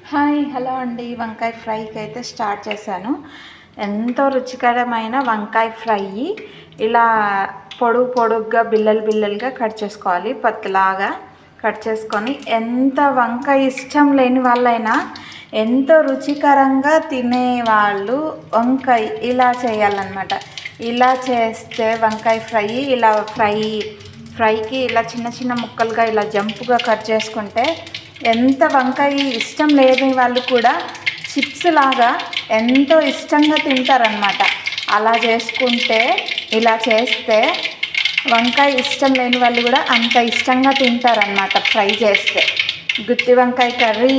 Hi hello అండి. వంకాయ ఫ్రైకి అయితే స్టార్ట్ చేశాను. ఎంతో రుచికరమైన వంకాయ ఫ్రై ఇలా పొడుగుగా బిల్లలుగా కట్ చేసుకోవాలి. పత్తిలాగా కట్ చేసుకొని ఎంత వంకాయ ఇష్టం లేని వాళ్ళైనా ఎంతో రుచికరంగా తినేవాళ్ళు వంకాయ ఇలా చేయాలన్నమాట. ఇలా చేస్తే వంకాయ ఫ్రై ఇలా ఫ్రైకి ఇలా చిన్న ముక్కలుగా ఇలా జంపుగా కట్ చేసుకుంటే ఎంత వంకాయ ఇష్టం లేని వాళ్ళు కూడా చిప్స్ లాగా ఎంతో ఇష్టంగా తింటారనమాట. అలా చేసుకుంటే ఇలా చేస్తే వంకాయ ఇష్టం లేని వాళ్ళు కూడా అంత ఇష్టంగా తింటారనమాట. ఫ్రై చేస్తే గుత్తి వంకాయ కర్రీ